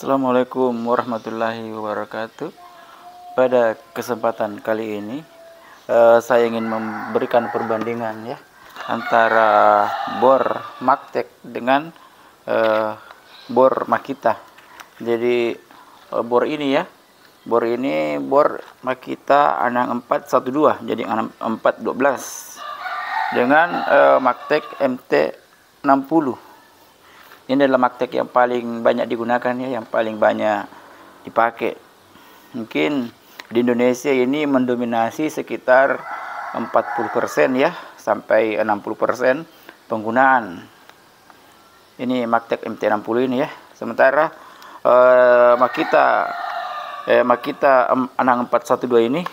Assalamualaikum warahmatullahi wabarakatuh. Pada kesempatan kali ini, saya ingin memberikan perbandingan ya antara bor Magtek dengan bor Makita. Jadi bor ini bor Makita Anang 412, jadi Anang 412 dengan Magtek MT60. Ini adalah Magtek yang paling banyak digunakan ya, yang paling banyak dipakai. Mungkin di Indonesia ini mendominasi sekitar 40% ya, sampai 60% penggunaan. Ini Magtek MT60 ini ya. Sementara Makita Anang 412 ini,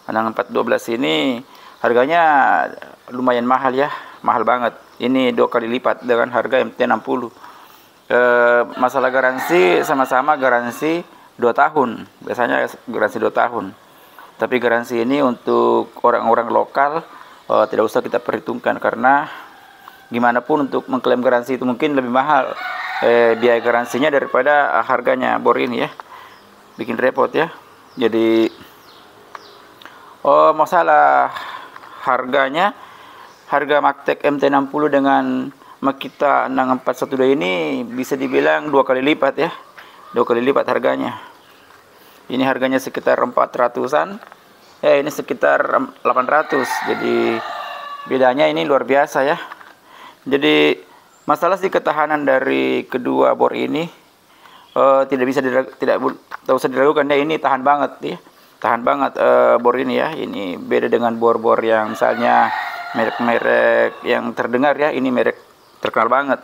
Anang 412 ini harganya lumayan mahal ya, mahal banget. Ini 2 kali lipat dengan harga MT60. Masalah garansi, sama-sama garansi 2 tahun. Biasanya garansi 2 tahun. Tapi garansi ini untuk orang-orang lokal tidak usah kita perhitungkan, karena gimana pun untuk mengklaim garansi itu mungkin lebih mahal biaya garansinya daripada harganya bor ini ya. Bikin repot ya. Jadi masalah harganya, harga Magtek MT60 dengan Makita Anang 412 ini bisa dibilang 2 kali lipat ya. 2 kali lipat harganya. Ini harganya sekitar 400-an. Ya, ini sekitar 800. Jadi bedanya ini luar biasa ya. Jadi masalah sih ketahanan dari kedua bor ini tidak usah diragukan ya, ini tahan banget ya. Tahan banget bor ini ya. Ini beda dengan bor-bor yang misalnya merek-merek yang terdengar ya, ini merek terkenal banget.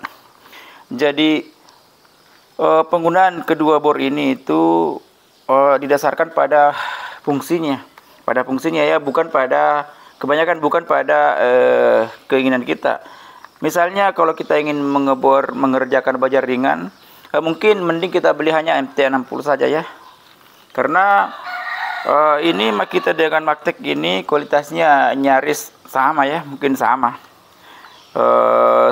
Jadi penggunaan kedua bor ini itu didasarkan pada fungsinya, ya, kebanyakan bukan pada keinginan kita. Misalnya kalau kita ingin mengerjakan baja ringan, mungkin mending kita beli hanya MT60 saja ya, karena ini Makita dengan Magtek ini kualitasnya nyaris sama ya, mungkin sama.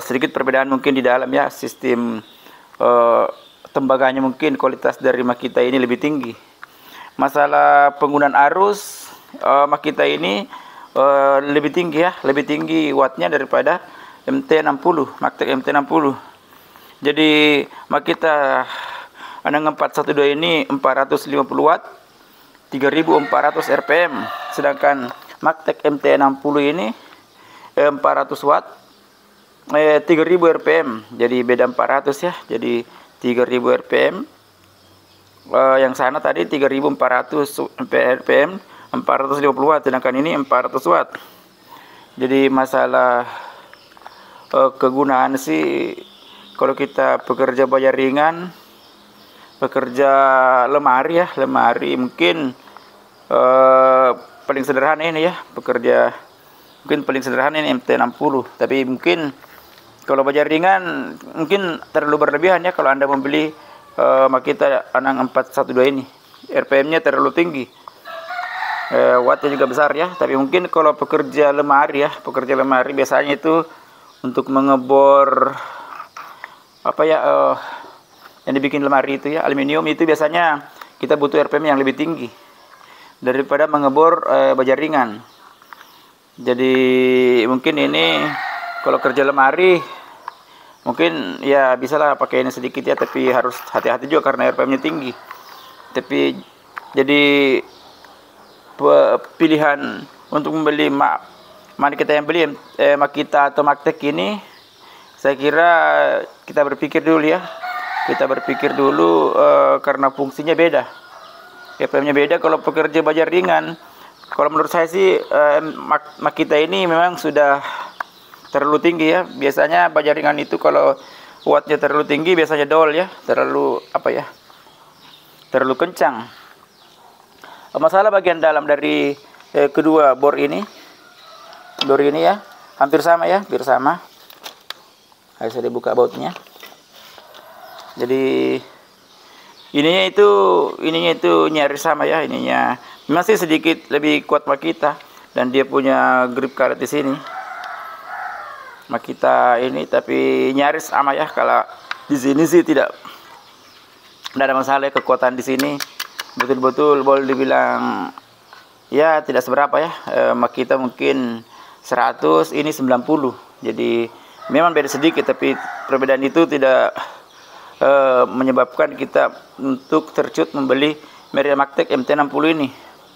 Sedikit perbedaan mungkin di dalam ya, sistem tembaganya mungkin kualitas dari Makita ini lebih tinggi. Masalah penggunaan arus, Makita ini lebih tinggi ya, lebih tinggi wattnya daripada MT60, Magtek MT60. Jadi Makita Anang 412 ini 450 watt, 3400 rpm, sedangkan Magtek MT60 ini 400 watt, 3000 rpm, jadi beda 400 ya, jadi 3000 rpm. Yang sana tadi 3400 rpm, 450 watt, sedangkan ini 400 watt. Jadi masalah kegunaan sih, kalau kita pekerja baja ringan, pekerja lemari ya, lemari mungkin paling sederhana ini ya, pekerja mungkin paling sederhana ini MT60. Tapi mungkin kalau baja ringan mungkin terlalu berlebihan ya kalau Anda membeli Makita Anang 412 ini, RPM-nya terlalu tinggi, wattnya juga besar ya. Tapi mungkin kalau pekerja lemari ya, pekerja lemari biasanya itu untuk mengebor apa ya, yang dibikin lemari itu ya, aluminium itu, biasanya kita butuh RPM yang lebih tinggi daripada mengebor baja ringan. Jadi mungkin ini kalau kerja lemari mungkin ya bisalah pakai ini sedikit ya, tapi harus hati-hati juga karena RPM-nya tinggi. Tapi jadi pilihan untuk membeli mana kita yang beli Makita atau Magtek ini, saya kira kita berpikir dulu ya. Kita berpikir dulu karena fungsinya beda, RPM-nya beda. Kalau pekerja baja ringan, kalau menurut saya sih Makita ini memang sudah terlalu tinggi ya. Biasanya baja ringan itu kalau wattnya terlalu tinggi biasanya dol ya, terlalu apa ya, terlalu kencang. Masalah bagian dalam dari kedua bor ini ya hampir sama ya, hampir sama. Harus dibuka bautnya. Jadi ininya itu nyaris sama ya, ininya masih sedikit lebih kuat Makita, dan dia punya grip karet di sini Makita ini, tapi nyaris sama ya. Kalau di sini sih tidak Tidak ada masalah ya, kekuatan di sini betul-betul boleh dibilang ya tidak seberapa ya. Makita mungkin 100, ini 90. Jadi memang beda sedikit, tapi perbedaan itu tidak menyebabkan kita untuk tercut membeli merek Maktek MT60 ini.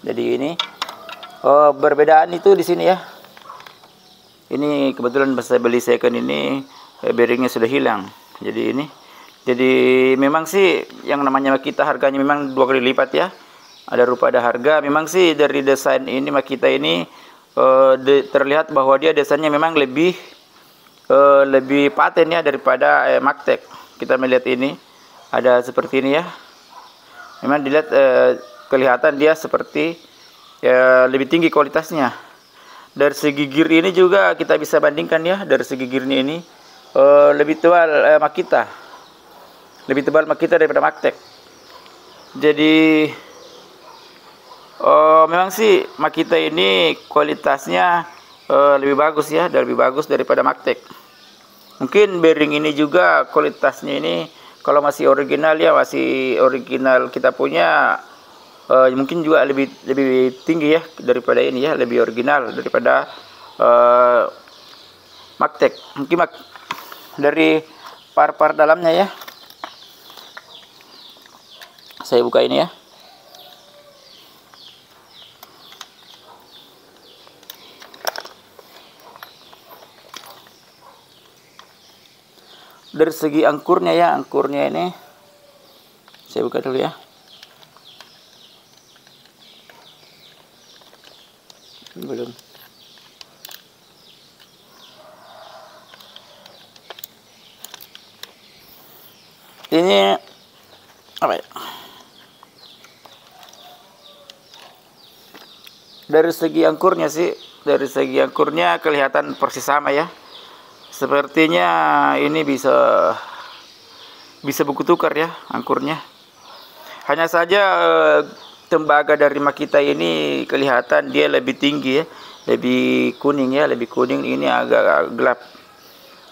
Jadi ini perbedaan itu di sini ya. Ini kebetulan pas saya beli second ini bearingnya sudah hilang. Jadi memang sih yang namanya Makita harganya memang 2 kali lipat ya. Ada rupa ada harga. Memang sih dari desain ini Makita ini terlihat bahwa dia desainnya memang lebih paten ya daripada Maktek. Kita melihat ini ada seperti ini ya. Memang dilihat kelihatan dia seperti lebih tinggi kualitasnya. Dari segi gear ini juga kita bisa bandingkan ya. Dari segi gearnya ini lebih tebal Makita. Lebih tebal Makita daripada Maktek. Jadi memang sih Makita ini kualitasnya lebih bagus ya, lebih bagus daripada Maktek. Mungkin bearing ini juga kualitasnya ini kalau masih original ya, masih original kita punya mungkin juga lebih tinggi ya daripada ini ya, lebih original daripada Maktek. Mungkin dari par-par dalamnya ya. Saya buka ini ya. Dari segi angkurnya ya, angkurnya ini saya buka dulu ya. Belum. Ini apa ya? Dari segi angkurnya sih, dari segi angkurnya kelihatan persis sama ya. Sepertinya ini bisa buku tukar ya angkurnya. Hanya saja tembaga dari Makita ini kelihatan dia lebih tinggi ya, lebih kuning ya, lebih kuning. Ini agak gelap,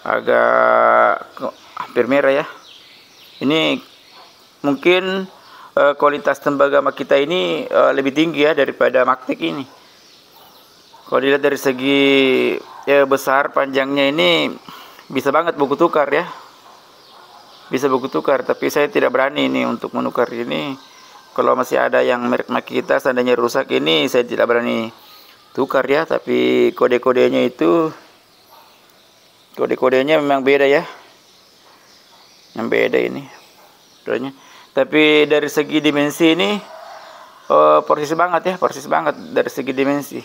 agak hampir merah ya. Ini mungkin kualitas tembaga Makita ini lebih tinggi ya daripada Maktek ini. Kalau dilihat dari segi besar panjangnya ini bisa banget buku tukar ya. Bisa buku tukar, tapi saya tidak berani ini untuk menukar ini. Kalau masih ada yang merek Makita seandainya rusak ini saya tidak berani tukar ya, tapi kode-kodenya itu memang beda ya. Yang beda ini. Tapi dari segi dimensi ini persis banget ya, persis banget dari segi dimensi.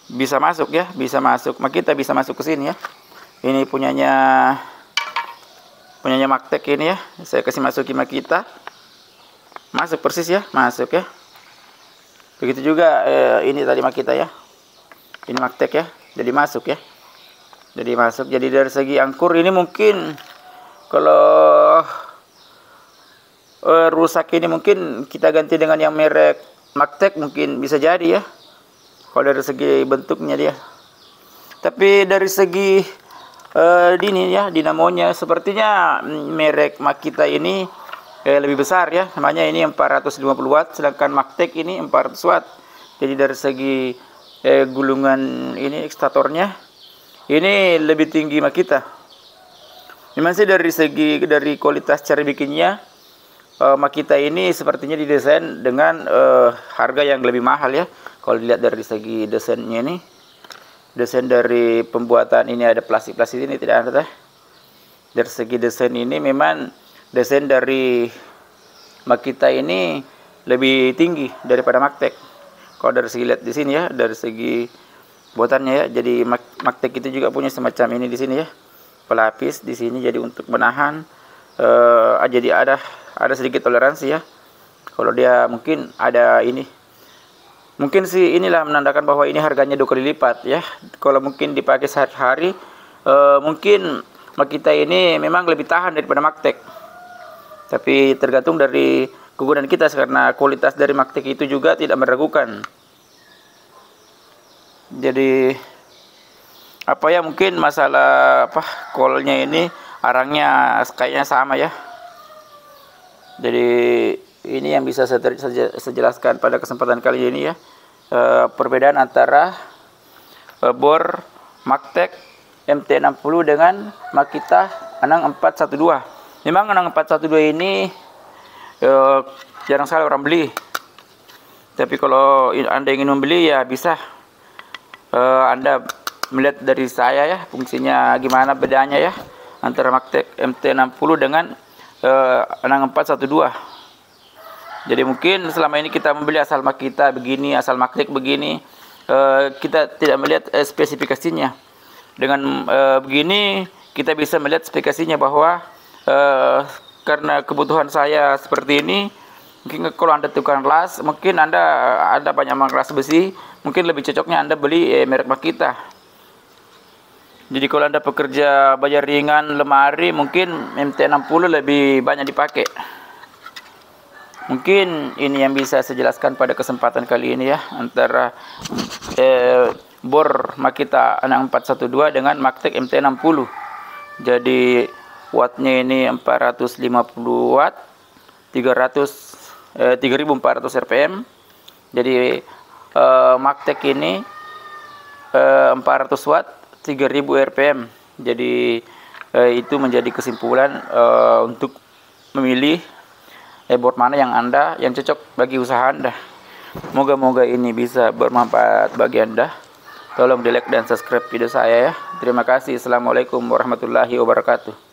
Bisa masuk ya, bisa masuk. Makita bisa masuk ke sini ya. Ini punyanya Maktek ini ya. Saya kasih masukin Makita. Masuk persis ya, masuk ya. Begitu juga ini tadi Makita ya. Ini Maktek ya. Jadi masuk ya. Jadi masuk. Jadi dari segi angkur ini mungkin kalau rusak ini mungkin kita ganti dengan yang merek Maktek mungkin bisa jadi ya. Kalau dari segi bentuknya dia. Tapi dari segi dinamonya sepertinya merek Makita ini lebih besar ya. Namanya ini 450 watt sedangkan Maktek ini 400 watt. Jadi dari segi gulungan ini ekstratornya ini lebih tinggi Makita. Memang sih dari kualitas cara bikinnya Makita ini sepertinya didesain dengan harga yang lebih mahal ya. Kalau dilihat dari segi desainnya ini, desain dari pembuatan ini ada plastik-plastik ini tidak ada. Dari segi desain ini memang desain dari Makita ini lebih tinggi daripada Maktek. Kalau dari segi lihat di sini ya, dari segi buatannya ya. Jadi Maktek itu juga punya semacam ini di sini ya, pelapis di sini jadi untuk menahan. Jadi ada sedikit toleransi ya. Kalau dia mungkin ada ini, mungkin sih inilah menandakan bahwa ini harganya 2 kali lipat ya. Kalau mungkin dipakai sehari-hari mungkin Makita ini memang lebih tahan daripada Maktek. Tapi tergantung dari kegunaan kita, karena kualitas dari Maktek itu juga tidak meragukan. Jadi apa ya, mungkin masalah kolnya ini arangnya kayaknya sama ya. Jadi ini yang bisa saya jelaskan pada kesempatan kali ini ya. Perbedaan antara bor Magtek MT60 dengan Makita Anang 412. Memang Anang 412 ini jarang sekali orang beli. Tapi kalau Anda ingin membeli ya bisa Anda melihat dari saya ya, fungsinya gimana bedanya ya antara Magtek MT60 dengan Anang 412. Jadi mungkin selama ini kita membeli asal Makita begini, asal Magtek begini, kita tidak melihat spesifikasinya. Dengan begini kita bisa melihat spesifikasinya bahwa karena kebutuhan saya seperti ini, mungkin kalau Anda tukang las, mungkin Anda banyak menglas besi, mungkin lebih cocoknya Anda beli merek Makita. Jadi kalau Anda pekerja baja ringan lemari, mungkin MT60 lebih banyak dipakai. Mungkin ini yang bisa saya jelaskan pada kesempatan kali ini ya, antara bor Makita Anang 412 dengan Magtek MT60. Jadi wattnya ini 450 watt, 3400 rpm. Jadi Magtek ini 400 watt, 3000 rpm. Jadi itu menjadi kesimpulan untuk memilih bor mana yang cocok bagi usaha Anda. Moga-moga ini bisa bermanfaat bagi Anda. Tolong di like dan subscribe video saya ya. Terima kasih. Assalamualaikum warahmatullahi wabarakatuh.